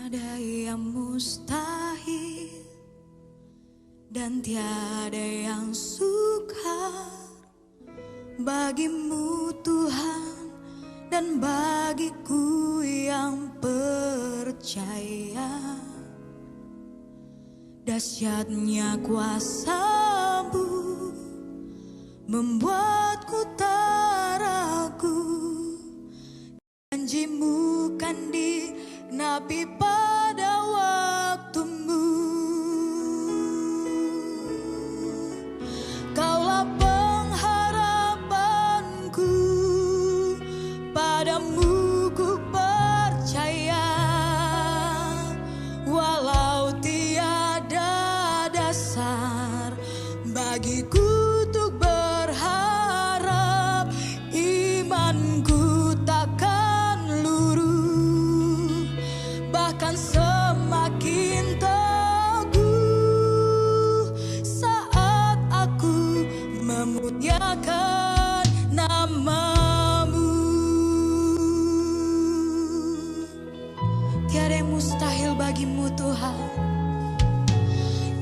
Tiada yang mustahil dan tiada yang sukar bagimu Tuhan dan bagiku yang percaya. Dahsyatnya kuasa-Mu membuatku tak ragu. Janji-Mu kan digenapi pada waktu-Mu. Kaulah pengharapanku, padamu ku percaya. Walau tiada dasar bagiku untuk berharap, imanku takkan luruh, bahkan semakin teguh saat aku memuliakan nama-Mu. Tiada yang mustahil bagimu Tuhan,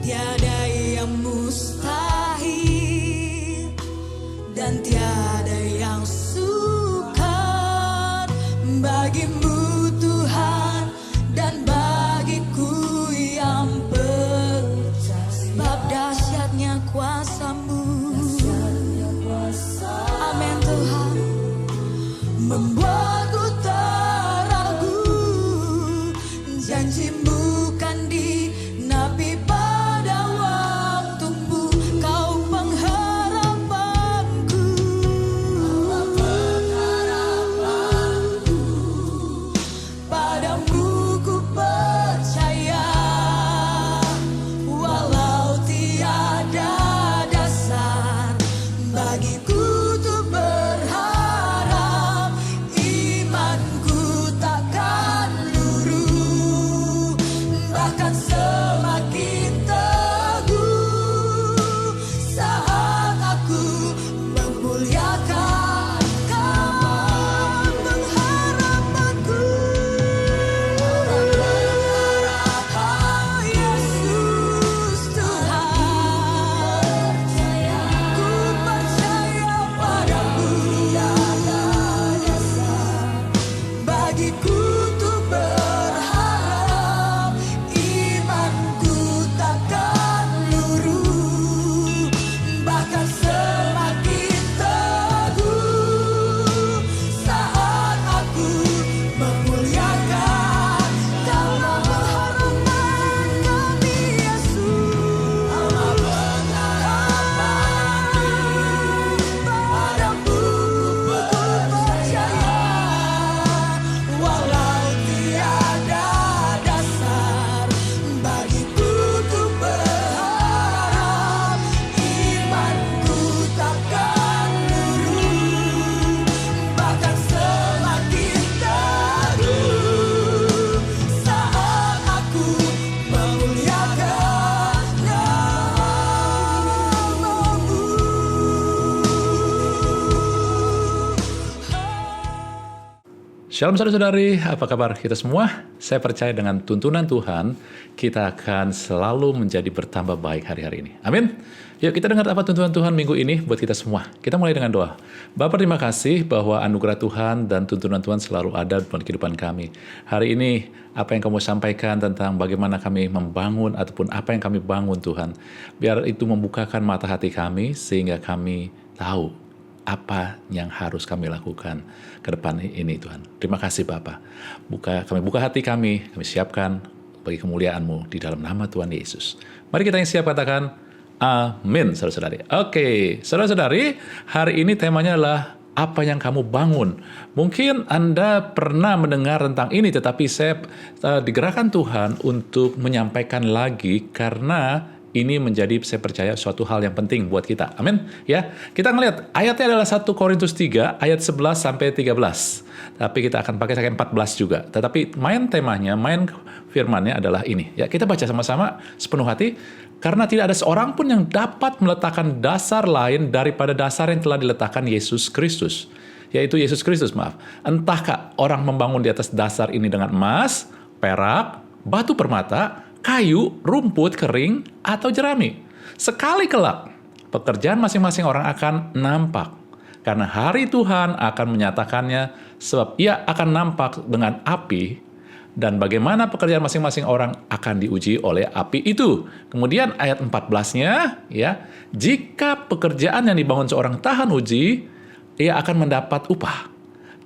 tiada yang mustahil dan tiada yang sukar bagimu Tuhan dan bagiku yang percaya. Sebab dahsyatnya kuasa-Mu, amin Tuhan, membuatku tak ragu. Janji-Mu kan digenapi pada waktu-Mu. Kau pengharapanku, padamu ku percaya. Walau tiada dasar bagiku untuk berharap, imanku takkan luruh, bahkan semakin teguh saat aku memuliakan pengharapanku. Oh Yesus Tuhan, ku percaya padamu. Bagiku untuk berharap, imanku takkan luruh, bahkan semakin teguh saat aku memuliakan Kaulah pengharapan kami Yesus. Padamu ku percaya. Walau tiada dasar bagiku untuk berharap, imanku takkan luruh, bahkan semakin teguh saat aku memuliakan nama-Mu. Shalom saudara-saudari, apa kabar kita semua? Saya percaya dengan tuntunan Tuhan, kita akan selalu menjadi bertambah baik hari-hari ini. Amin. Yuk kita dengar apa tuntunan Tuhan minggu ini buat kita semua. Kita mulai dengan doa. Bapa, terima kasih bahwa anugerah Tuhan dan tuntunan Tuhan selalu ada dalam kehidupan kami. Hari ini, apa yang kamu sampaikan tentang bagaimana kami membangun ataupun apa yang kami bangun Tuhan, biar itu membukakan mata hati kami sehingga kami tahu apa yang harus kami lakukan ke depan ini Tuhan. Terima kasih Bapa. Kami buka hati kami siapkan bagi kemuliaan-Mu di dalam nama Tuhan Yesus. Mari kita yang siap katakan amin, saudara-saudari. Oke, saudara-saudari, hari ini temanya adalah apa yang kamu bangun. Mungkin Anda pernah mendengar tentang ini, tetapi saya digerakkan Tuhan untuk menyampaikan lagi karena ini menjadi, saya percaya, suatu hal yang penting buat kita. Amin. Ya, kita ngelihat ayatnya adalah 1 Korintus 3 ayat 11 sampai 13. Tapi kita akan pakai sampai 14 juga. Tetapi main temanya, main firmannya adalah ini. Ya, kita baca sama-sama sepenuh hati. Karena tidak ada seorang pun yang dapat meletakkan dasar lain daripada dasar yang telah diletakkan Yesus Kristus. Yaitu Yesus Kristus, maaf. Entahkah orang membangun di atas dasar ini dengan emas, perak, batu permata, kayu, rumput kering, atau jerami. Sekali kelak, pekerjaan masing-masing orang akan nampak. Karena hari Tuhan akan menyatakannya, sebab ia akan nampak dengan api, dan bagaimana pekerjaan masing-masing orang akan diuji oleh api itu. Kemudian ayat 14-nya, ya, jika pekerjaan yang dibangun seorang tahan uji, ia akan mendapat upah.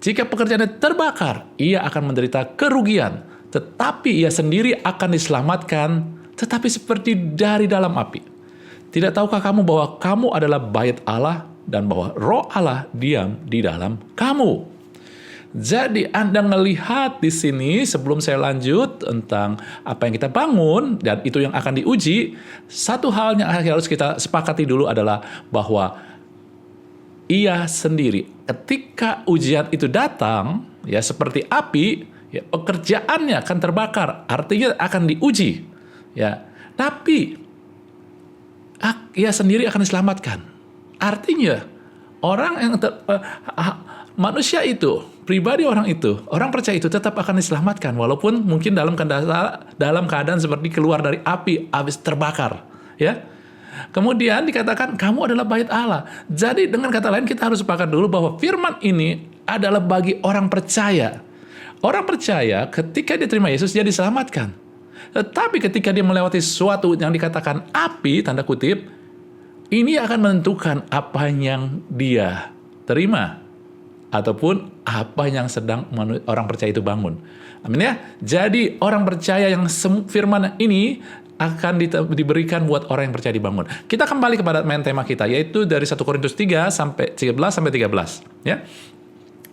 Jika pekerjaannya terbakar, ia akan menderita kerugian, tetapi ia sendiri akan diselamatkan, tetapi seperti dari dalam api. Tidak tahukah kamu bahwa kamu adalah bait Allah, dan bahwa Roh Allah diam di dalam kamu? Jadi Anda melihat di sini, sebelum saya lanjut tentang apa yang kita bangun dan itu yang akan diuji, satu hal yang harus kita sepakati dulu adalah bahwa ia sendiri ketika ujian itu datang, ya seperti api, ya pekerjaannya akan terbakar, artinya akan diuji, ya. Tapi ia sendiri akan diselamatkan. Artinya orang yang manusia itu, pribadi orang itu, orang percaya itu tetap akan diselamatkan, walaupun mungkin dalam keadaan seperti keluar dari api, habis terbakar, ya. Kemudian dikatakan kamu adalah bait Allah. Jadi dengan kata lain kita harus sepakat dulu bahwa firman ini adalah bagi orang percaya. Orang percaya ketika dia terima Yesus dia diselamatkan. Tetapi ketika dia melewati sesuatu yang dikatakan api, tanda kutip, ini akan menentukan apa yang dia terima ataupun apa yang sedang orang percaya itu bangun. Amin ya. Jadi orang percaya yang firman ini akan diberikan buat orang yang percaya dibangun. Kita kembali kepada main tema kita, yaitu dari 1 Korintus 3 sampai 13. Ya.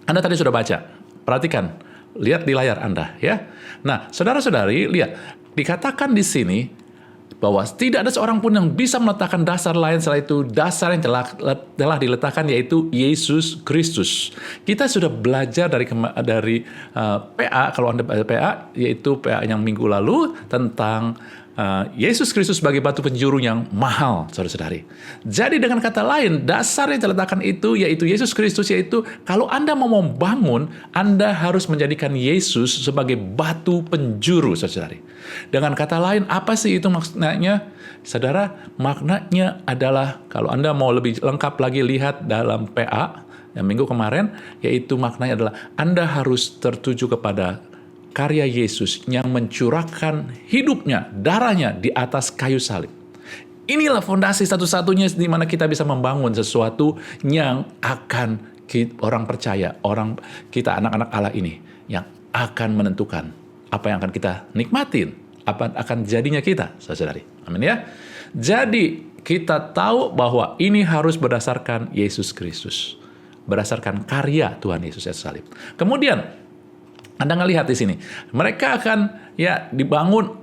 Anda tadi sudah baca. Perhatikan, lihat di layar Anda, ya. Nah, saudara-saudari, lihat, dikatakan di sini bahwa tidak ada seorang pun yang bisa meletakkan dasar lain selain itu dasar yang telah diletakkan, yaitu Yesus Kristus. Kita sudah belajar dari PA, kalau Anda baca PA, yaitu PA yang minggu lalu tentang Yesus Kristus sebagai batu penjuru yang mahal, saudara-saudari. Jadi dengan kata lain, dasar yang diletakkan itu yaitu Yesus Kristus, yaitu kalau Anda mau membangun, Anda harus menjadikan Yesus sebagai batu penjuru, saudara-saudari. Dengan kata lain, apa sih itu maknanya? Saudara, maknanya adalah, kalau Anda mau lebih lengkap lagi lihat dalam PA yang minggu kemarin, yaitu maknanya adalah Anda harus tertuju kepada karya Yesus yang mencurahkan hidupnya, darahnya di atas kayu salib. Inilah fondasi satu-satunya di mana kita bisa membangun sesuatu yang akan orang percaya, kita anak-anak Allah ini, yang akan menentukan apa yang akan kita nikmatin, apa akan jadinya kita, saudari. Amin ya. Jadi kita tahu bahwa ini harus berdasarkan Yesus Kristus, berdasarkan karya Tuhan Yesus yang salib. Kemudian Anda ngelihat di sini, mereka akan dibangun.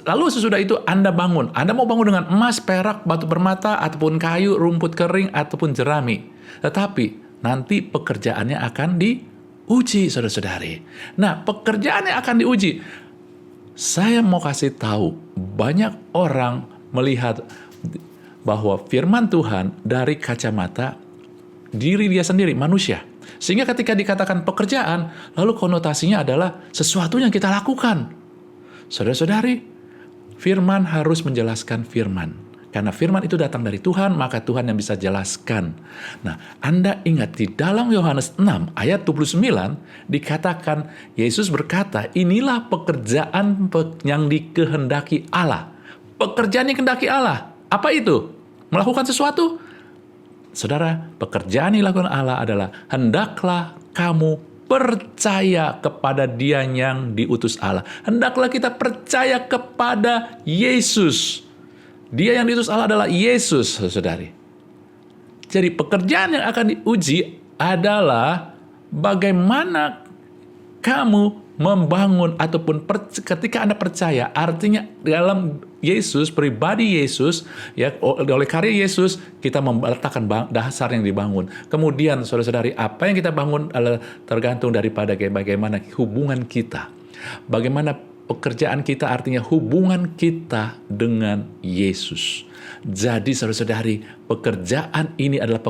Lalu sesudah itu Anda bangun. Anda mau bangun dengan emas, perak, batu permata, ataupun kayu, rumput kering, ataupun jerami. Tetapi nanti pekerjaannya akan diuji, saudara-saudari. Nah, pekerjaannya akan diuji. Saya mau kasih tahu, banyak orang melihat bahwa firman Tuhan dari kacamata diri dia sendiri, manusia. Sehingga ketika dikatakan pekerjaan, lalu konotasinya adalah sesuatu yang kita lakukan. Saudara-saudari, firman harus menjelaskan firman. Karena firman itu datang dari Tuhan, maka Tuhan yang bisa jelaskan. Nah, Anda ingat di dalam Yohanes 6 ayat 29, dikatakan Yesus berkata, inilah pekerjaan yang dikehendaki Allah. Pekerjaan yang dikehendaki Allah. Apa itu? Melakukan sesuatu? Saudara, pekerjaan yang dilakukan Allah adalah hendaklah kamu percaya kepada Dia yang diutus Allah. Hendaklah kita percaya kepada Yesus. Dia yang diutus Allah adalah Yesus, saudari. Jadi pekerjaan yang akan diuji adalah bagaimana kamu membangun ataupun ketika Anda percaya, artinya dalam Yesus, pribadi Yesus, ya oleh karya Yesus kita meletakkan dasar yang dibangun. Kemudian saudara-saudari, apa yang kita bangun adalah tergantung daripada bagaimana hubungan kita, bagaimana pekerjaan kita artinya hubungan kita dengan Yesus. Jadi saudara-saudari, pekerjaan ini adalah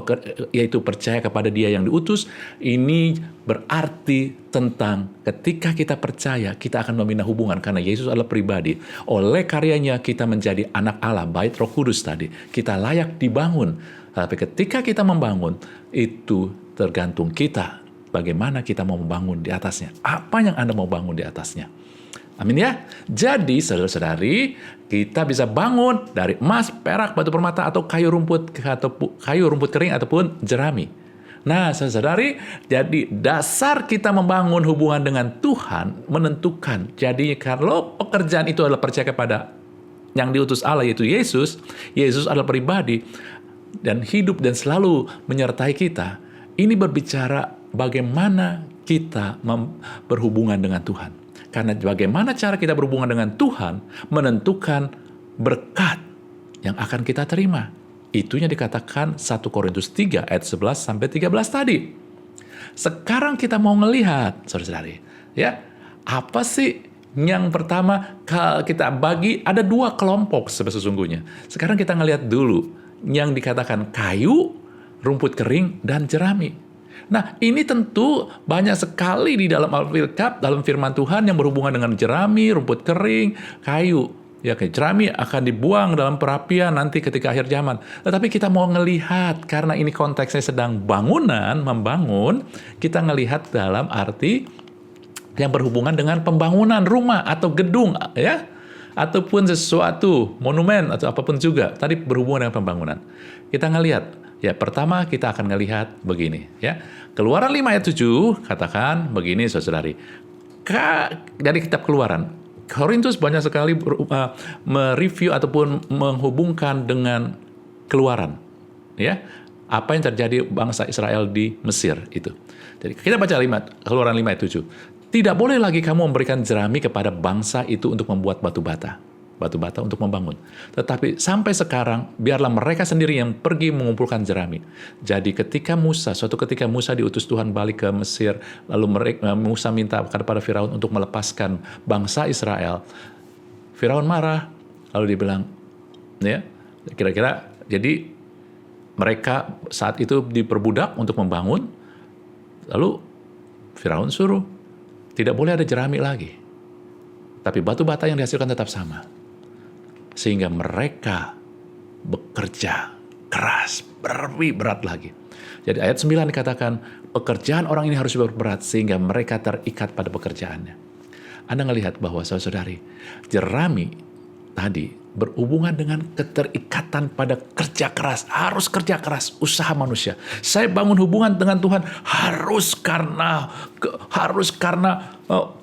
yaitu percaya kepada Dia yang diutus. Ini berarti tentang ketika kita percaya, kita akan membina hubungan karena Yesus adalah pribadi. Oleh karyanya kita menjadi anak Allah, bait Roh Kudus tadi. Kita layak dibangun. Tapi ketika kita membangun, itu tergantung kita. Bagaimana kita mau membangun di atasnya. Apa yang Anda mau bangun di atasnya. Amin ya. Jadi saudara-saudari, kita bisa bangun dari emas, perak, batu permata, atau kayu rumput kering ataupun jerami. Nah, saudara-saudari, jadi dasar kita membangun hubungan dengan Tuhan menentukan. Jadi kalau pekerjaan itu adalah percaya kepada yang diutus Allah yaitu Yesus, Yesus adalah pribadi dan hidup dan selalu menyertai kita. Ini berbicara bagaimana kita berhubungan dengan Tuhan. Karena bagaimana cara kita berhubungan dengan Tuhan menentukan berkat yang akan kita terima. Itunya dikatakan 1 Korintus 3 ayat 11 sampai 13 tadi. Sekarang kita mau ngelihat, saudara-saudari, ya, apa sih yang pertama kita bagi ada 2 kelompok sesungguhnya. Sekarang kita ngelihat dulu yang dikatakan kayu, rumput kering, dan jerami. Nah, ini tentu banyak sekali di dalam Alkitab, dalam firman Tuhan yang berhubungan dengan jerami, rumput kering, kayu. Ya, jerami akan dibuang dalam perapian nanti ketika akhir zaman. Tetapi kita mau ngelihat, karena ini konteksnya sedang membangun, kita ngelihat dalam arti yang berhubungan dengan pembangunan rumah atau gedung, ya, ataupun sesuatu, monumen, atau apapun juga. Tadi berhubungan dengan pembangunan. Kita ngelihat. Ya, pertama kita akan melihat begini, ya. Keluaran 5 ayat 7 katakan begini, saudari. Dari kitab Keluaran, Korintus banyak sekali mereview ataupun menghubungkan dengan Keluaran, ya. Apa yang terjadi bangsa Israel di Mesir itu. Jadi kita baca Keluaran 5 ayat 7. Tidak boleh lagi kamu memberikan jerami kepada bangsa itu untuk membuat batu bata untuk membangun. Tetapi sampai sekarang, biarlah mereka sendiri yang pergi mengumpulkan jerami. Jadi suatu ketika Musa diutus Tuhan balik ke Mesir, lalu Musa minta kepada Firaun untuk melepaskan bangsa Israel. Firaun marah, lalu dia bilang, ya, kira-kira, jadi mereka saat itu diperbudak untuk membangun, lalu Firaun suruh, tidak boleh ada jerami lagi. Tapi batu bata yang dihasilkan tetap sama. Sehingga mereka bekerja keras, lebih berat lagi. Jadi ayat 9 dikatakan, pekerjaan orang ini harus berat sehingga mereka terikat pada pekerjaannya. Anda ngelihat bahwa saudari, jerami tadi berhubungan dengan keterikatan pada kerja keras. Harus kerja keras, usaha manusia. Saya bangun hubungan dengan Tuhan harus karena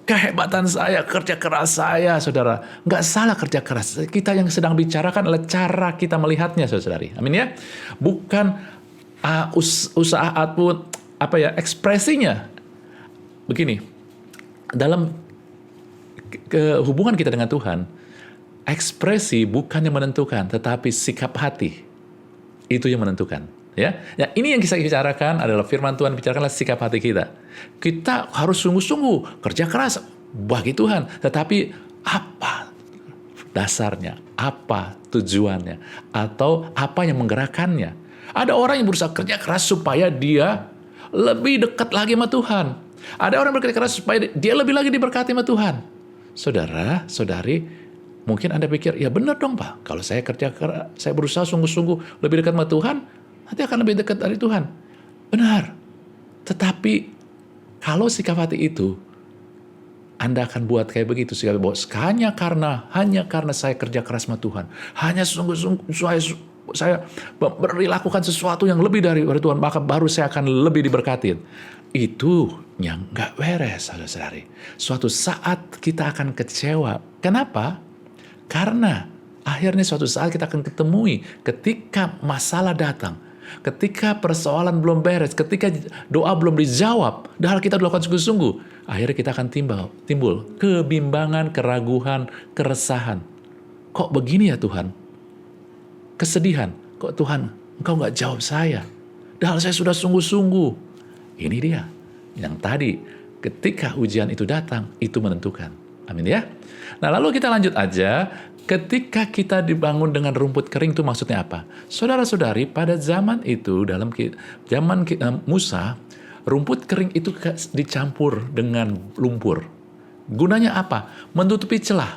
kehebatan saya, kerja keras saya, saudara. Nggak salah kerja keras. Kita yang sedang bicarakan adalah cara kita melihatnya, saudari. Amin ya. Bukan usaha ataupun ekspresinya. Begini, dalam hubungan kita dengan Tuhan, ekspresi bukan yang menentukan, tetapi sikap hati itu yang menentukan. Ya, ini yang kita bicarakan adalah firman Tuhan, bicarakanlah sikap hati kita. Kita harus sungguh-sungguh kerja keras bagi Tuhan, tetapi apa dasarnya, apa tujuannya, atau apa yang menggerakkannya? Ada orang yang berusaha kerja keras supaya dia lebih dekat lagi sama Tuhan. Ada orang yang bekerja keras supaya dia lebih lagi diberkati sama Tuhan. Saudara, saudari, mungkin Anda pikir, ya benar dong Pak, kalau saya kerja keras, saya berusaha sungguh-sungguh lebih dekat sama Tuhan, nanti akan lebih dekat dari Tuhan. Benar. Tetapi kalau sikap hati itu Anda akan buat kayak begitu, sikap bahwa hanya karena saya kerja keras sama Tuhan, hanya sungguh-sungguh saya lakukan sesuatu yang lebih dari Tuhan, maka baru saya akan lebih diberkatin. Itu yang nggak beres, saudara-saudari. Suatu saat kita akan kecewa. Kenapa? Karena akhirnya suatu saat kita akan ketemui ketika masalah datang, ketika persoalan belum beres, ketika doa belum dijawab, padahal kita lakukan sungguh-sungguh, akhirnya kita akan timbul kebimbangan, keraguan, keresahan. Kok begini ya Tuhan? Kesedihan. Kok Tuhan, Engkau nggak jawab saya? Padahal saya sudah sungguh-sungguh. Ini dia yang tadi ketika ujian itu datang, itu menentukan. Amin ya. Nah lalu kita lanjut aja. Ketika kita dibangun dengan rumput kering itu maksudnya apa? Saudara-saudari, pada zaman itu, zaman Musa, rumput kering itu dicampur dengan lumpur. Gunanya apa? Menutupi celah.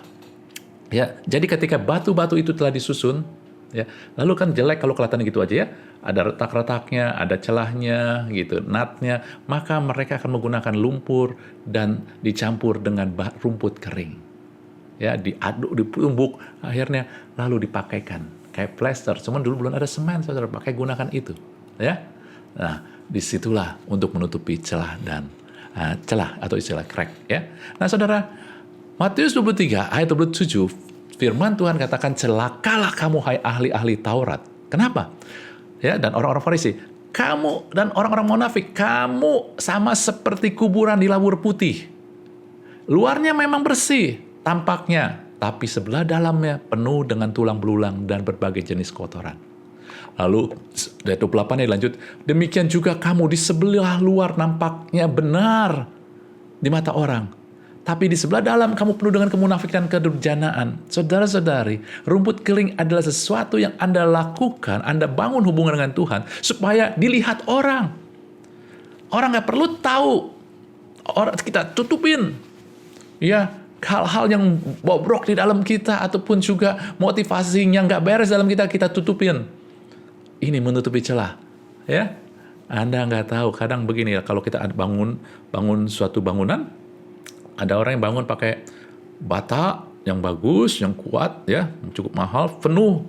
Ya, jadi ketika batu-batu itu telah disusun, ya, lalu kan jelek kalau kelihatan gitu aja ya, ada retak-retaknya, ada celahnya, gitu, natnya, maka mereka akan menggunakan lumpur dan dicampur dengan rumput kering. Ya, diaduk, ditumbuk, akhirnya lalu dipakaikan kayak plester. Cuman dulu belum ada semen, saudara, pakai gunakan itu, ya. Nah, disitulah untuk menutupi celah dan celah atau istilah crack, ya. Nah, saudara, Matius 23 ayat 27, firman Tuhan katakan, celakalah kamu hai ahli-ahli Taurat. Kenapa? Ya, dan orang-orang Farisi, kamu dan orang-orang munafik, kamu sama seperti kuburan di labur putih. Luarnya memang bersih tampaknya, tapi sebelah dalamnya penuh dengan tulang belulang dan berbagai jenis kotoran. Lalu ayat 28 lanjut, demikian juga kamu di sebelah luar nampaknya benar di mata orang, tapi di sebelah dalam kamu penuh dengan kemunafikan dan kedurjanaan. Saudara-saudari, rumput kering adalah sesuatu yang Anda lakukan, Anda bangun hubungan dengan Tuhan supaya dilihat orang. Orang nggak perlu tahu, orang kita tutupin, ya, hal-hal yang bobrok di dalam kita ataupun juga motivasinya nggak beres dalam kita, kita tutupin. Ini menutupi celah, ya. Anda nggak tahu, kadang begini ya, kalau kita bangun suatu bangunan, ada orang yang bangun pakai bata yang bagus, yang kuat, ya, cukup mahal, penuh,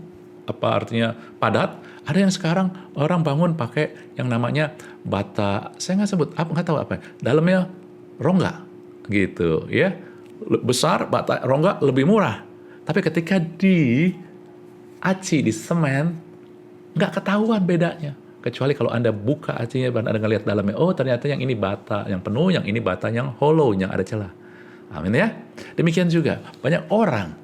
apa artinya padat. Ada yang sekarang orang bangun pakai yang namanya bata, saya nggak tahu apa, dalamnya rongga, gitu, ya. Besar, bata rongga lebih murah. Tapi ketika di semen, nggak ketahuan bedanya. Kecuali kalau Anda buka acinya dan Anda ngelihat dalamnya, oh ternyata yang ini bata yang penuh, yang ini bata yang hollow, yang ada celah. Amin ya. Demikian juga, banyak orang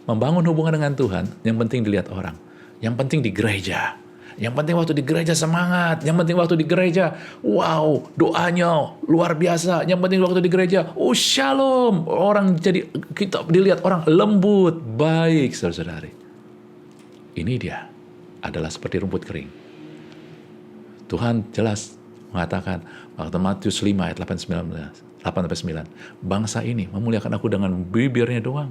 membangun hubungan dengan Tuhan, yang penting dilihat orang. Yang penting di gereja. Yang penting waktu di gereja semangat. Yang penting waktu di gereja, wow, doanya luar biasa. Yang penting waktu di gereja, oh shalom. Orang jadi, kita dilihat orang lembut, baik, saudara-saudari. Ini dia adalah seperti rumput kering. Tuhan jelas mengatakan, waktu Matius 5 ayat 8-9, bangsa ini memuliakan aku dengan bibirnya doang.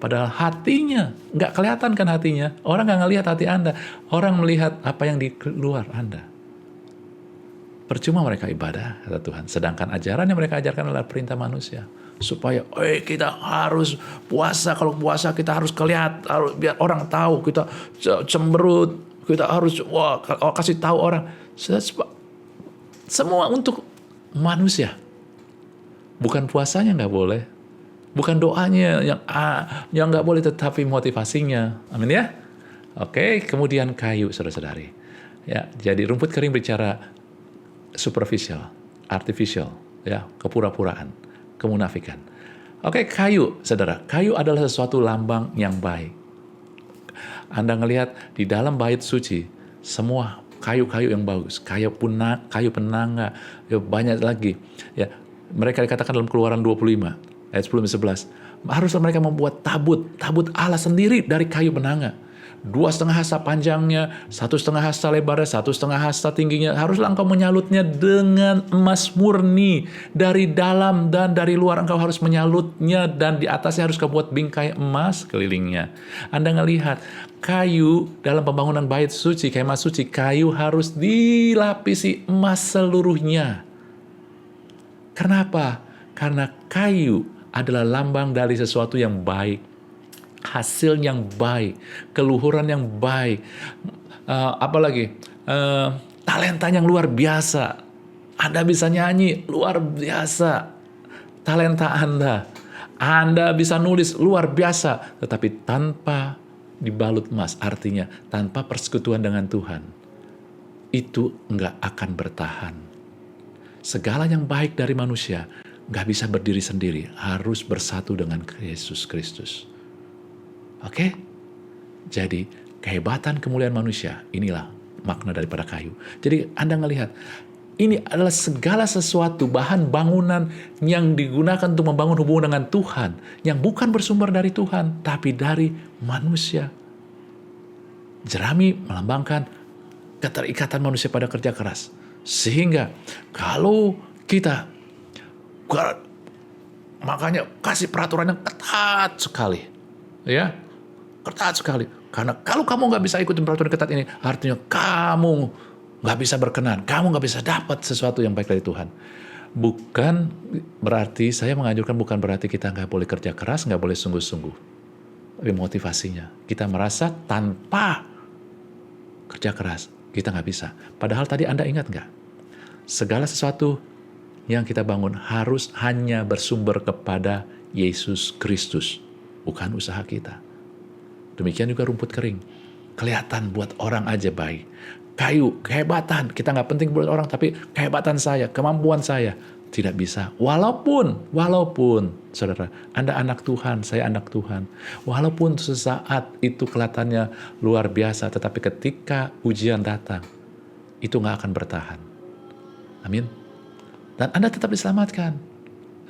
Padahal hatinya, nggak kelihatan kan hatinya. Orang nggak ngelihat hati Anda. Orang melihat apa yang di luar Anda. Percuma mereka ibadah, kata Tuhan. Sedangkan ajaran yang mereka ajarkan adalah perintah manusia. Supaya, kita harus puasa. Kalau puasa kita harus kelihatan, biar orang tahu kita cemberut. Kita harus, kasih tahu orang. Semua untuk manusia. Bukan puasanya nggak boleh. Bukan doanya yang nggak boleh, tetapi motivasinya. Amin ya. Oke, kemudian kayu, saudara-saudari. Ya, jadi rumput kering bicara superficial, artificial, ya, kepura-puraan, kemunafikan. Oke, kayu, saudara. Kayu adalah sesuatu lambang yang baik. Anda ngelihat di dalam bait suci, semua kayu-kayu yang bagus, kayu penangga, ya, banyak lagi. Ya, mereka dikatakan dalam Keluaran 25. Ayat 10-11, haruslah mereka membuat tabut Allah sendiri dari kayu penangga. 2,5 hasta panjangnya, 1,5 hasta lebarnya, 1,5 hasta tingginya. Haruslah engkau menyalutnya dengan emas murni. Dari dalam dan dari luar engkau harus menyalutnya, dan di atasnya harus kau buat bingkai emas kelilingnya. Anda ngelihat, kayu dalam pembangunan bait suci, kemah suci, kayu harus dilapisi emas seluruhnya. Kenapa? Karena kayu adalah lambang dari sesuatu yang baik, hasil yang baik, keluhuran yang baik, apalagi talenta yang luar biasa. Anda bisa nyanyi, luar biasa talenta Anda. Anda bisa nulis, luar biasa. Tetapi tanpa dibalut emas, artinya tanpa persekutuan dengan Tuhan, itu nggak akan bertahan. Segala yang baik dari manusia nggak bisa berdiri sendiri, harus bersatu dengan Yesus Kristus. Oke? Jadi, kehebatan kemuliaan manusia, inilah makna daripada kayu. Jadi, Anda ngelihat, ini adalah segala sesuatu bahan bangunan yang digunakan untuk membangun hubungan dengan Tuhan, yang bukan bersumber dari Tuhan, tapi dari manusia. Jerami melambangkan keterikatan manusia pada kerja keras. Sehingga kalau kita makanya kasih peraturan yang ketat sekali, ya, ketat sekali. Karena kalau kamu nggak bisa ikutin peraturan ketat ini, artinya kamu nggak bisa berkenan, kamu nggak bisa dapat sesuatu yang baik dari Tuhan. Bukan berarti, saya menganjurkan bukan berarti kita nggak boleh kerja keras, nggak boleh sungguh-sungguh. Tapi motivasinya, kita merasa tanpa kerja keras, kita nggak bisa. Padahal tadi Anda ingat nggak? Segala sesuatu yang kita bangun harus hanya bersumber kepada Yesus Kristus, bukan usaha kita. Demikian juga rumput kering. Kelihatan buat orang aja baik. Kayu, kehebatan. Kita nggak penting buat orang, tapi kehebatan saya, kemampuan saya. Tidak bisa. Walaupun, saudara, Anda anak Tuhan, saya anak Tuhan. Walaupun sesaat itu kelihatannya luar biasa, tetapi ketika ujian datang, itu nggak akan bertahan. Amin. Dan Anda tetap diselamatkan.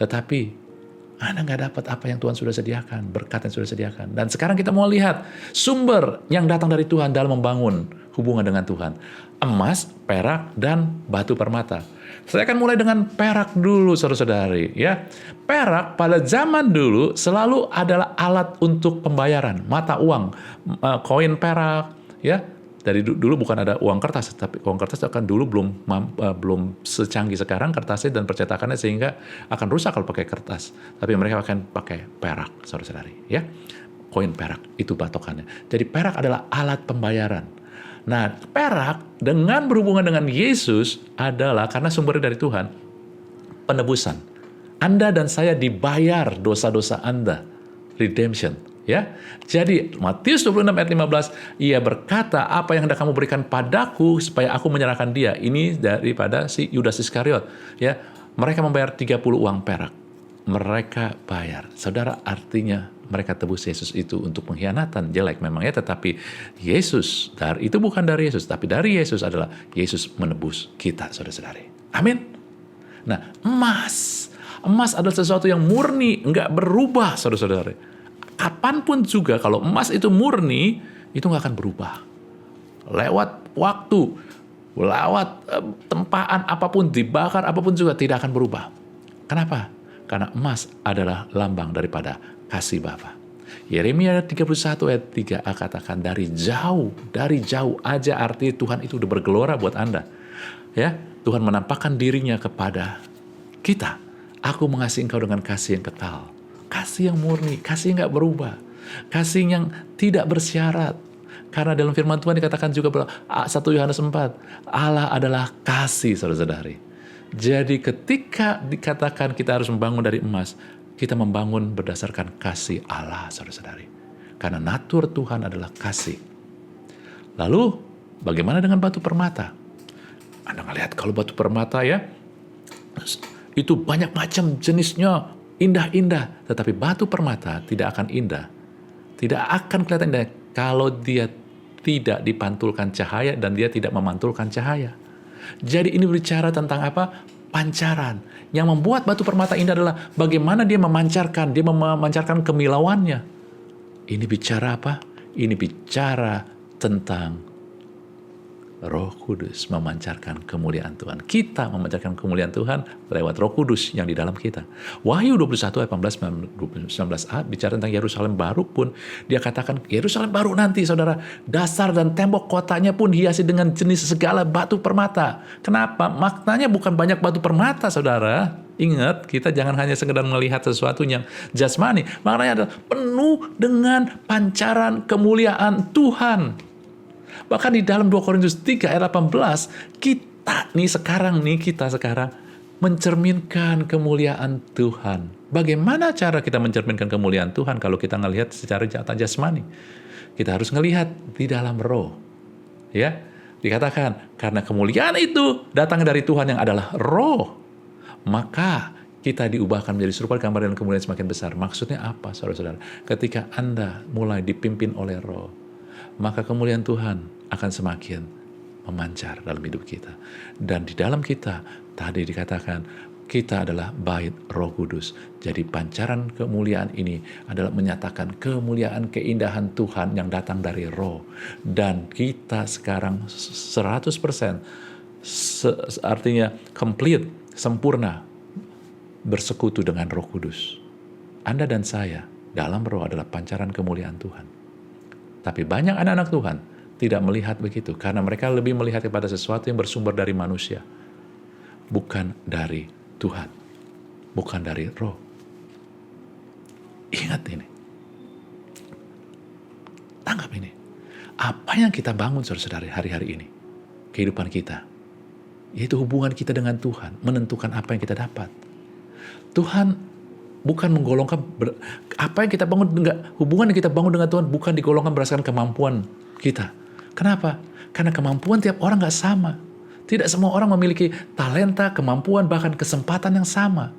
Tetapi Anda nggak dapat apa yang Tuhan sudah sediakan, berkat yang sudah sediakan. Dan sekarang kita mau lihat sumber yang datang dari Tuhan dalam membangun hubungan dengan Tuhan. Emas, perak, dan batu permata. Saya akan mulai dengan perak dulu, saudara-saudari. Ya, perak pada zaman dulu selalu adalah alat untuk pembayaran, mata uang, koin perak. Ya, dari dulu bukan ada uang kertas, tapi uang kertas akan dulu belum secanggih sekarang kertasnya dan percetakannya, sehingga akan rusak kalau pakai kertas. Tapi mereka akan pakai perak, saudara-saudari. Ya, koin perak itu patokannya. Jadi perak adalah alat pembayaran. Nah, perak dengan berhubungan dengan Yesus adalah karena sumbernya dari Tuhan, penebusan. Anda dan saya dibayar dosa-dosa Anda, redemption. Ya, jadi Matius 26 ayat 15, ia berkata, apa yang hendak kamu berikan padaku supaya aku menyerahkan dia. Ini daripada si Yudas Iskariot. Ya, mereka membayar 30 uang perak. Mereka bayar. Saudara, artinya mereka tebus Yesus itu untuk pengkhianatan. Jelek memang ya, tetapi Yesus, itu bukan dari Yesus, tapi dari Yesus adalah Yesus menebus kita, saudara-saudari. Amin. Nah, emas adalah sesuatu yang murni, nggak berubah, saudara-saudari. Kapanpun juga kalau emas itu murni, itu nggak akan berubah. Lewat waktu, lewat tempaan apapun, dibakar apapun juga tidak akan berubah. Kenapa? Karena emas adalah lambang daripada kasih Bapa. Yeremia 31 ayat 3 katakan, dari jauh aja arti Tuhan itu udah bergelora buat Anda. Ya, Tuhan menampakkan dirinya kepada kita. Aku mengasihi engkau dengan kasih yang kekal. Kasih yang murni, kasih yang gak berubah. Kasih yang tidak bersyarat. Karena dalam firman Tuhan dikatakan juga bahwa 1 Yohanes 4, Allah adalah kasih, saudara-saudari. Jadi ketika dikatakan kita harus membangun dari emas, kita membangun berdasarkan kasih Allah, saudara-saudari. Karena natur Tuhan adalah kasih. Lalu, bagaimana dengan batu permata? Anda ngelihat kalau batu permata ya, itu banyak macam jenisnya, indah-indah, tetapi batu permata tidak akan indah, tidak akan kelihatan indah kalau dia tidak dipantulkan cahaya dan dia tidak memantulkan cahaya. Jadi ini berbicara tentang apa? Pancaran. Yang membuat batu permata indah adalah bagaimana dia memancarkan kemilauannya. Ini bicara apa? Ini bicara tentang Roh Kudus memancarkan kemuliaan Tuhan. Kita memancarkan kemuliaan Tuhan lewat Roh Kudus yang di dalam kita. Wahyu 21 ayat 19a bicara tentang Yerusalem baru pun. Dia katakan Yerusalem baru nanti, saudara. Dasar dan tembok kotanya pun hiasi dengan jenis segala batu permata. Kenapa? Maknanya bukan banyak batu permata, saudara. Ingat, kita jangan hanya sekedar melihat sesuatu yang jasmani. Maknanya adalah penuh dengan pancaran kemuliaan Tuhan. Bahkan di dalam 2 Korintus 3 ayat 18, kita sekarang mencerminkan kemuliaan Tuhan. Bagaimana cara kita mencerminkan kemuliaan Tuhan kalau kita ngelihat secara jasmani? Kita harus ngelihat di dalam roh. Ya, dikatakan karena kemuliaan itu datang dari Tuhan yang adalah roh, maka kita diubahkan menjadi serupa gambar dan kemuliaan semakin besar. Maksudnya apa, saudara-saudara? Ketika Anda mulai dipimpin oleh roh, maka kemuliaan Tuhan akan semakin memancar dalam hidup kita. Dan di dalam kita, tadi dikatakan, kita adalah bait Roh Kudus. Jadi pancaran kemuliaan ini adalah menyatakan kemuliaan keindahan Tuhan yang datang dari Roh. Dan kita sekarang 100%, artinya complete, sempurna, bersekutu dengan Roh Kudus. Anda dan saya dalam Roh adalah pancaran kemuliaan Tuhan. Tapi banyak anak-anak Tuhan tidak melihat begitu, karena mereka lebih melihat kepada sesuatu yang bersumber dari manusia, bukan dari Tuhan, bukan dari Roh. Ingat ini. Tangkap ini. Apa yang kita bangun saudara-saudari hari-hari ini, kehidupan kita, yaitu hubungan kita dengan Tuhan, menentukan apa yang kita dapat. Tuhan bukan menggolongkan, apa yang kita bangun, hubungan yang kita bangun dengan Tuhan bukan digolongkan berdasarkan kemampuan kita. Kenapa? Karena kemampuan tiap orang gak sama. Tidak semua orang memiliki talenta, kemampuan, bahkan kesempatan yang sama.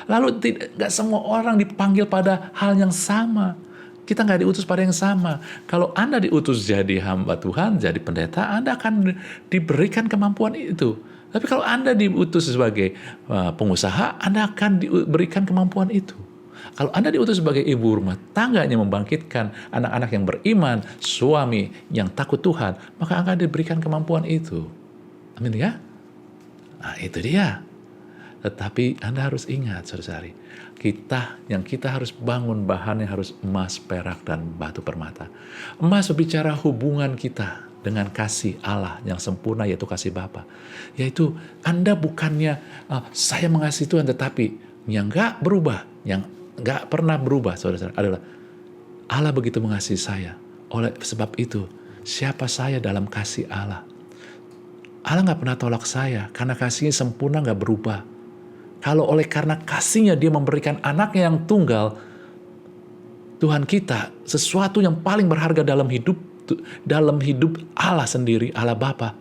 Lalu tidak semua orang dipanggil pada hal yang sama. Kita nggak diutus pada yang sama. Kalau Anda diutus jadi hamba Tuhan, jadi pendeta, Anda akan diberikan kemampuan itu. Tapi kalau Anda diutus sebagai pengusaha, Anda akan diberikan kemampuan itu. Kalau Anda diutus sebagai ibu rumah tangga yang membangkitkan anak-anak yang beriman, suami yang takut Tuhan, maka akan diberikan kemampuan itu. Amin ya? Nah itu dia. Tetapi Anda harus ingat saudara-saudari, kita harus bangun bahannya harus emas, perak, dan batu permata. Emas berbicara hubungan kita dengan kasih Allah yang sempurna, yaitu kasih Bapa. Yaitu Anda bukannya saya mengasihi Tuhan, tetapi yang gak berubah, yang gak pernah berubah saudara-saudara adalah Allah begitu mengasihi saya. Oleh sebab itu, siapa saya dalam kasih Allah? Allah gak pernah tolak saya, karena kasihnya sempurna gak berubah. Kalau karena kasihnya dia memberikan anaknya yang tunggal, Tuhan kita, sesuatu yang paling berharga dalam hidup Allah sendiri, Allah Bapa.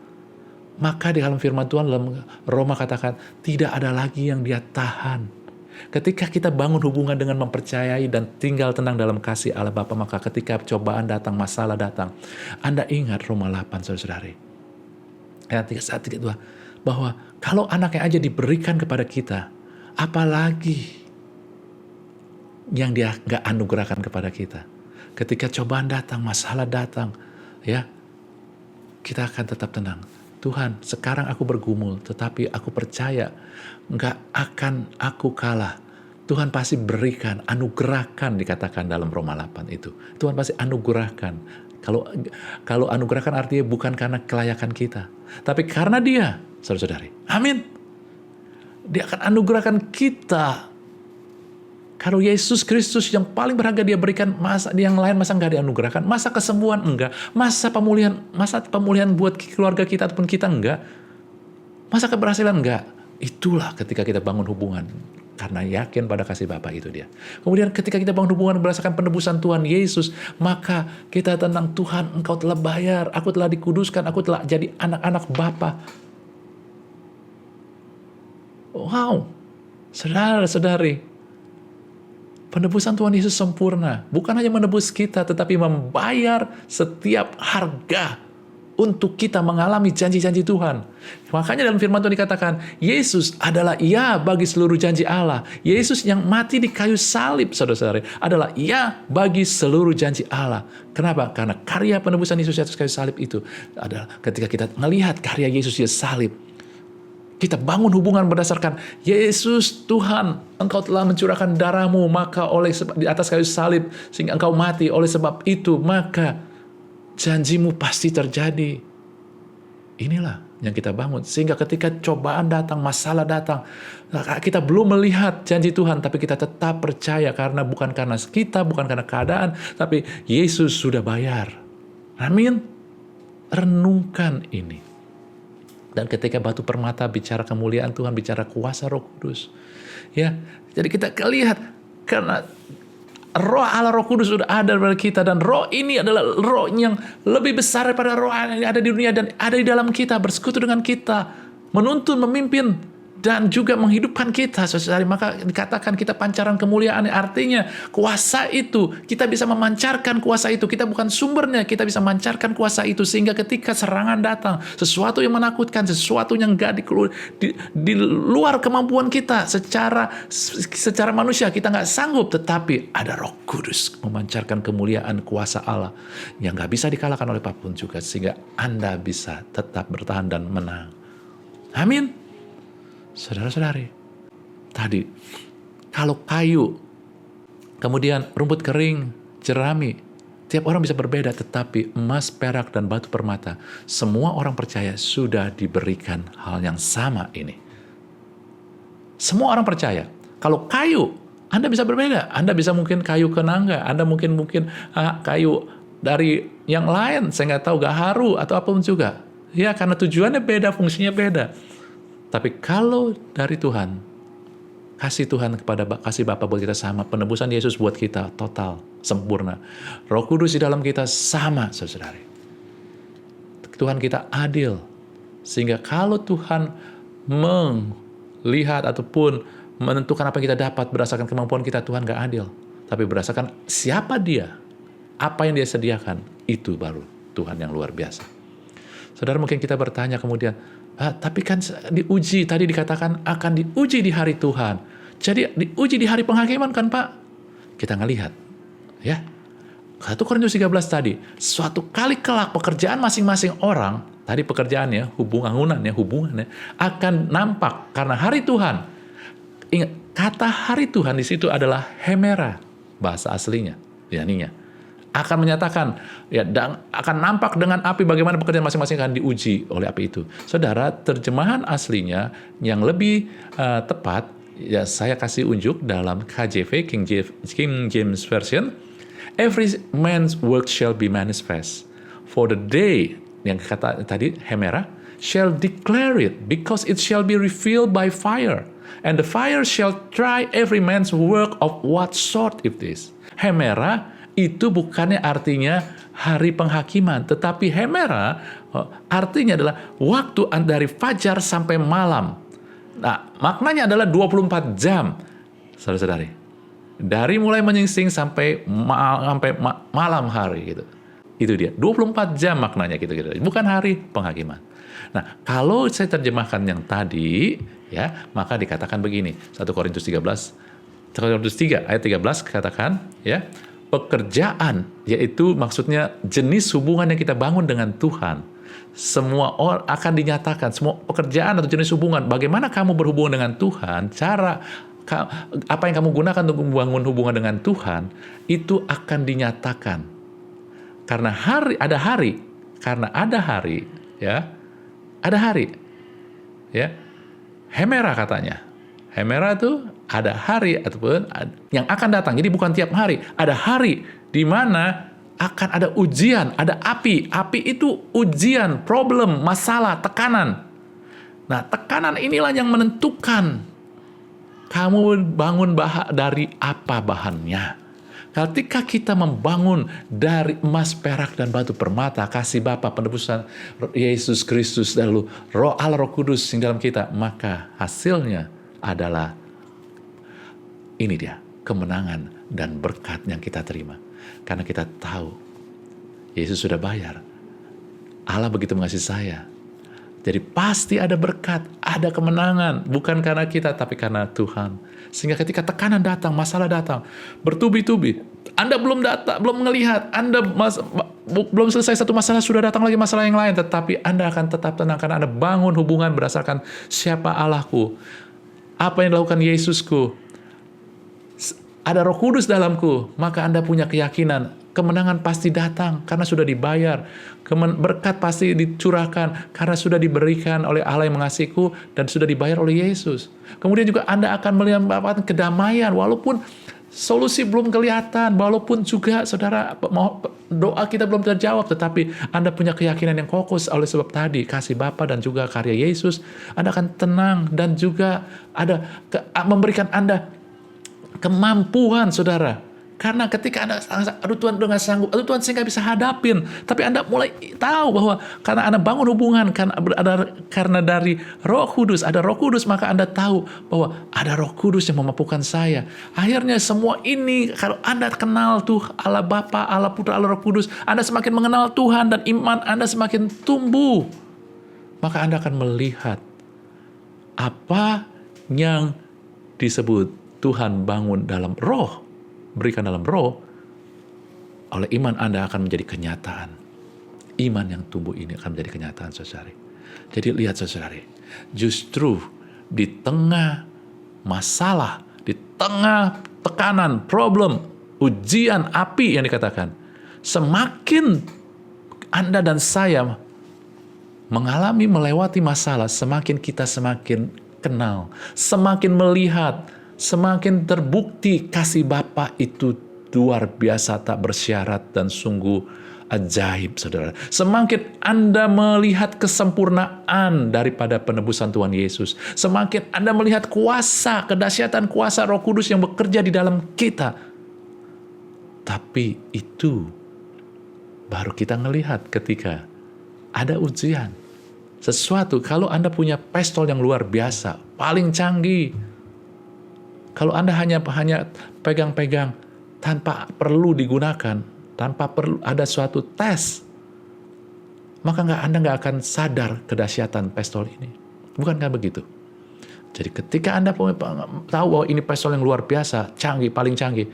Maka di dalam firman Tuhan dalam Roma katakan, tidak ada lagi yang dia tahan. Ketika kita bangun hubungan dengan mempercayai dan tinggal tenang dalam kasih Allah Bapa, maka ketika cobaan datang, masalah datang, Anda ingat Roma 8 saudara-saudari. Ayat 31, bahwa kalau anaknya aja diberikan kepada kita, apalagi yang dia gak anugerahkan kepada kita. Ketika cobaan datang, masalah datang, ya, kita akan tetap tenang. Tuhan, sekarang aku bergumul, tetapi aku percaya gak akan aku kalah. Tuhan pasti berikan, anugerahkan, dikatakan dalam Roma 8 itu. Tuhan pasti anugerahkan. Kalau anugerahkan artinya bukan karena kelayakan kita, tapi karena Dia, saudara-saudari. Amin. Dia akan anugerahkan kita. Kalau Yesus Kristus yang paling berharga Dia berikan, masa yang lain masa nggak dianugerahkan? Masa kesembuhan enggak? Masa pemulihan buat keluarga kita ataupun kita enggak? Masa keberhasilan enggak? Itulah ketika kita bangun hubungan. Karena yakin pada kasih Bapa itu dia. Kemudian ketika kita bangun hubungan berdasarkan penebusan Tuhan Yesus, maka kita tenang, Tuhan Engkau telah bayar, aku telah dikuduskan, aku telah jadi anak-anak Bapa. Wow, saudara-saudari, penebusan Tuhan Yesus sempurna. Bukan hanya menebus kita, tetapi membayar setiap harga untuk kita mengalami janji-janji Tuhan. Makanya dalam firman Tuhan dikatakan, Yesus adalah ya bagi seluruh janji Allah. Yesus yang mati di kayu salib, saudara-saudari, adalah ya bagi seluruh janji Allah. Kenapa? Karena karya penebusan Yesus di atas kayu salib itu adalah ketika kita melihat karya Yesus di salib, kita bangun hubungan berdasarkan Yesus Tuhan, Engkau telah mencurahkan darahmu, maka di atas kayu salib, sehingga Engkau mati. Oleh sebab itu, maka janjimu pasti terjadi. Inilah yang kita bangun. Sehingga ketika cobaan datang, masalah datang, kita belum melihat janji Tuhan, tapi kita tetap percaya karena bukan karena kita, bukan karena keadaan, tapi Yesus sudah bayar. Amin. Renungkan ini. Dan ketika batu permata bicara kemuliaan Tuhan, bicara kuasa Roh Kudus. Ya, jadi kita lihat karena Roh Allah, Roh Kudus sudah ada pada kita, dan roh ini adalah roh yang lebih besar daripada roh yang ada di dunia dan ada di dalam kita, bersekutu dengan kita, menuntun, memimpin, dan juga menghidupkan kita, saudara. Maka dikatakan kita pancaran kemuliaan, artinya kuasa itu, kita bisa memancarkan kuasa itu. Kita bukan sumbernya, kita bisa memancarkan kuasa itu, sehingga ketika serangan datang, sesuatu yang menakutkan, sesuatu yang di luar kemampuan kita, secara manusia kita nggak sanggup, tetapi ada Roh Kudus memancarkan kemuliaan kuasa Allah yang nggak bisa dikalahkan oleh apapun juga, sehingga Anda bisa tetap bertahan dan menang. Amin. Saudara-saudari, tadi kalau kayu, kemudian rumput kering, jerami, tiap orang bisa berbeda, tetapi emas, perak, dan batu permata, semua orang percaya sudah diberikan hal yang sama ini. Semua orang percaya. Kalau kayu, Anda bisa berbeda. Anda bisa mungkin kayu kenanga, Anda mungkin kayu dari yang lain, saya nggak tahu, gaharu atau apapun juga. Ya, karena tujuannya beda, fungsinya beda. Tapi kalau dari Tuhan, kasih Tuhan kasih Bapa buat kita sama, penebusan Yesus buat kita total, sempurna. Roh Kudus di dalam kita sama, saudari. Tuhan kita adil. Sehingga kalau Tuhan melihat ataupun menentukan apa yang kita dapat berdasarkan kemampuan kita, Tuhan gak adil. Tapi berdasarkan siapa Dia, apa yang Dia sediakan, itu baru Tuhan yang luar biasa. Saudara, mungkin kita bertanya kemudian, tapi kan diuji, tadi dikatakan akan diuji di hari Tuhan. Jadi diuji di hari penghakiman kan Pak? Kita ngelihat, ya. 1 Korintus 13 tadi, suatu kali kelak pekerjaan masing-masing orang, tadi pekerjaannya, hubungannya, akan nampak karena hari Tuhan. Ingat, kata hari Tuhan di situ adalah hemera, bahasa aslinya, yakninya. Akan menyatakan, ya, dan akan nampak dengan api bagaimana pekerjaan masing-masing akan diuji oleh api itu. Saudara, terjemahan aslinya yang lebih tepat, ya saya kasih unjuk dalam KJV, King James Version, every man's work shall be manifest, for the day, yang kata tadi, hemera, shall declare it, because it shall be revealed by fire, and the fire shall try every man's work of what sort it is. Hemera, itu bukannya artinya hari penghakiman, tetapi hemera artinya adalah waktu dari fajar sampai malam. Nah, maknanya adalah 24 jam, saudara-saudari. Dari mulai menyingsing sampai malam hari gitu. Itu dia, 24 jam maknanya gitu. Bukan hari penghakiman. Nah, kalau saya terjemahkan yang tadi, ya, maka dikatakan begini, 1 Korintus 3 ayat 13 katakan, ya, pekerjaan, yaitu maksudnya jenis hubungan yang kita bangun dengan Tuhan. Semua orang akan dinyatakan, semua pekerjaan atau jenis hubungan, bagaimana kamu berhubungan dengan Tuhan, cara apa yang kamu gunakan untuk membangun hubungan dengan Tuhan, itu akan dinyatakan. Karena ada hari, ya, hemera katanya. Hemera itu ada hari ataupun yang akan datang. Jadi bukan tiap hari. Ada hari di mana akan ada ujian, ada api. Api itu ujian, problem, masalah, tekanan. Nah, tekanan inilah yang menentukan kamu bangun dari apa bahannya. Ketika kita membangun dari emas, perak, dan batu permata, kasih Bapa, penebusan Yesus Kristus, lalu Roh Allah, Roh Kudus yang dalam kita, maka hasilnya adalah ini dia, kemenangan dan berkat yang kita terima. Karena kita tahu Yesus sudah bayar. Allah begitu mengasihi saya. Jadi pasti ada berkat, ada kemenangan, bukan karena kita tapi karena Tuhan. Sehingga ketika tekanan datang, masalah datang, bertubi-tubi, Anda belum melihat, Anda belum selesai satu masalah, sudah datang lagi masalah yang lain, tetapi Anda akan tetap tenang karena Anda bangun hubungan berdasarkan siapa Allahku, apa yang dilakukan Yesusku, ada Roh Kudus dalamku, maka Anda punya keyakinan, kemenangan pasti datang karena sudah dibayar, berkat pasti dicurahkan karena sudah diberikan oleh Allah yang mengasihiku dan sudah dibayar oleh Yesus. Kemudian juga Anda akan mendapatkan kedamaian, walaupun solusi belum kelihatan, walaupun juga saudara doa kita belum terjawab, tetapi Anda punya keyakinan yang kokoh oleh sebab tadi kasih Bapa dan juga karya Yesus. Anda akan tenang dan juga ada memberikan Anda kemampuan, saudara, Karena ketika Anda, aduh Tuhan udah gak sanggup, aduh Tuhan saya gak bisa hadapin. Tapi Anda mulai tahu bahwa karena Anda bangun hubungan, karena dari Roh Kudus, ada Roh Kudus, maka Anda tahu bahwa ada Roh Kudus yang memampukan saya. Akhirnya semua ini, kalau Anda kenal tuh Allah Bapa, Allah Putra, Allah Roh Kudus, Anda semakin mengenal Tuhan dan iman Anda semakin tumbuh. Maka Anda akan melihat apa yang disebut Tuhan bangun dalam roh, berikan dalam roh, oleh iman Anda akan menjadi kenyataan. Iman yang tumbuh ini akan menjadi kenyataan, saudari. Jadi lihat, saudari, justru di tengah masalah, di tengah tekanan, problem, ujian, api yang dikatakan, semakin Anda dan saya melewati masalah, semakin kita semakin kenal, semakin melihat, semakin terbukti kasih Bapa itu luar biasa, tak bersyarat dan sungguh ajaib, saudara. Semakin Anda melihat kesempurnaan daripada penebusan Tuhan Yesus, semakin Anda melihat kuasa, kedahsyatan kuasa Roh Kudus yang bekerja di dalam kita. Tapi itu baru kita ngelihat ketika ada ujian. Sesuatu, kalau Anda punya pistol yang luar biasa, paling canggih, kalau Anda hanya pegang-pegang tanpa perlu digunakan, tanpa perlu ada suatu tes, maka Anda nggak akan sadar kedahsyatan pistol ini. Bukankah begitu? Jadi ketika Anda tahu bahwa ini pistol yang luar biasa, canggih, paling canggih,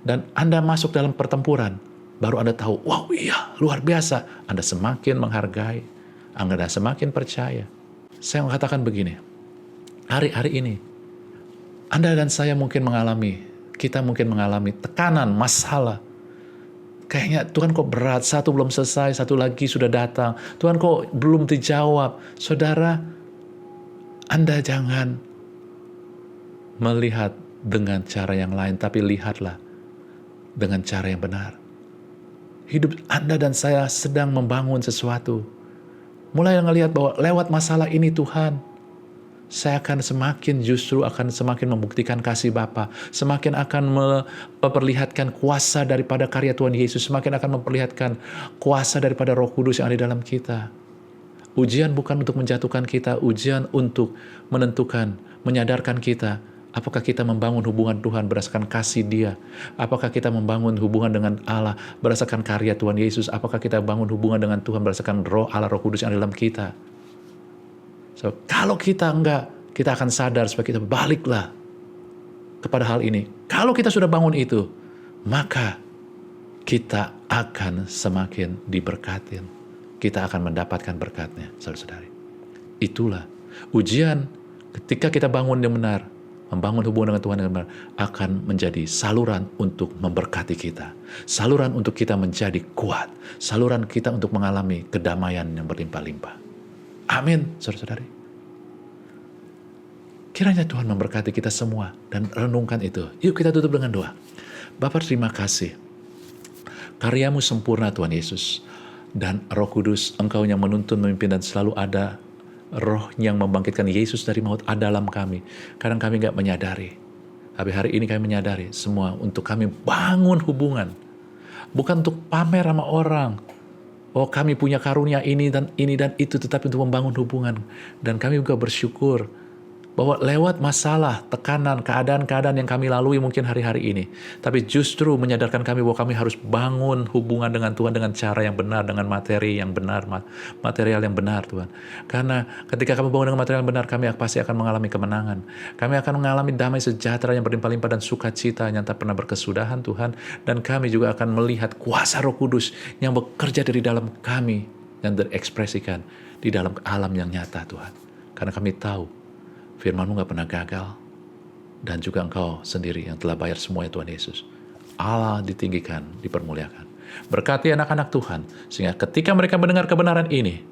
dan Anda masuk dalam pertempuran, baru Anda tahu, wow iya, luar biasa. Anda semakin menghargai, Anda semakin percaya. Saya mengatakan begini, hari-hari ini, Anda dan saya kita mungkin mengalami tekanan, masalah. Kayaknya Tuhan kok berat, satu belum selesai, satu lagi sudah datang. Tuhan kok belum dijawab. Saudara, Anda jangan melihat dengan cara yang lain, tapi lihatlah dengan cara yang benar. Hidup Anda dan saya sedang membangun sesuatu. Mulai ngelihat bahwa lewat masalah ini Tuhan, saya akan semakin membuktikan kasih Bapa, semakin akan memperlihatkan kuasa daripada karya Tuhan Yesus, semakin akan memperlihatkan kuasa daripada Roh Kudus yang ada di dalam kita. Ujian bukan untuk menjatuhkan kita, ujian untuk menentukan, menyadarkan kita, apakah kita membangun hubungan Tuhan berdasarkan kasih Dia, apakah kita membangun hubungan dengan Allah berdasarkan karya Tuhan Yesus, apakah kita bangun hubungan dengan Tuhan berdasarkan Roh Allah, Roh Kudus yang ada dalam kita. So, kalau kita enggak, kita akan sadar supaya kita baliklah kepada hal ini. Kalau kita sudah bangun itu, maka kita akan semakin diberkatin. Kita akan mendapatkan berkatnya, saudara-saudari. Itulah ujian ketika kita bangun yang benar, membangun hubungan dengan Tuhan yang benar, akan menjadi saluran untuk memberkati kita. Saluran untuk kita menjadi kuat. Saluran kita untuk mengalami kedamaian yang berlimpah-limpah. Amin, saudara-saudari. Kiranya Tuhan memberkati kita semua dan renungkan itu. Yuk kita tutup dengan doa. Bapa, terima kasih. Karyamu sempurna Tuhan Yesus. Dan Roh Kudus, Engkau yang menuntun, memimpin, dan selalu ada Roh yang membangkitkan Yesus dari maut ada dalam kami. Kadang kami nggak menyadari. Tapi hari ini kami menyadari semua untuk kami bangun hubungan. Bukan untuk pamer sama orang. Oh, kami punya karunia ini dan itu, tetapi untuk membangun hubungan. Dan kami juga bersyukur bahwa lewat masalah, tekanan, keadaan-keadaan yang kami lalui mungkin hari-hari ini, tapi justru menyadarkan kami bahwa kami harus bangun hubungan dengan Tuhan dengan cara yang benar, dengan materi yang benar, material yang benar, Tuhan. Karena ketika kami bangun dengan material yang benar, kami pasti akan mengalami kemenangan. Kami akan mengalami damai sejahtera yang berlimpah-limpah dan sukacita yang tak pernah berkesudahan, Tuhan. Dan kami juga akan melihat kuasa Roh Kudus yang bekerja dari dalam kami dan terekspresikan di dalam alam yang nyata, Tuhan. Karena kami tahu Firman-Mu gak pernah gagal. Dan juga Engkau sendiri yang telah bayar semuanya, Tuhan Yesus. Allah ditinggikan, dipermuliakan. Berkati anak-anak Tuhan, sehingga ketika mereka mendengar kebenaran ini,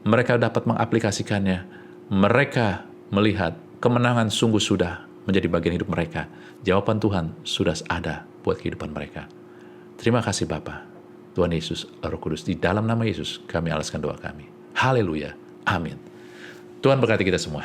mereka dapat mengaplikasikannya. Mereka melihat kemenangan sungguh sudah menjadi bagian hidup mereka. Jawaban Tuhan sudah ada buat kehidupan mereka. Terima kasih Bapa, Tuhan Yesus, Roh Kudus. Di dalam nama Yesus, kami alaskan doa kami. Haleluya. Amin. Tuhan berkati kita semua.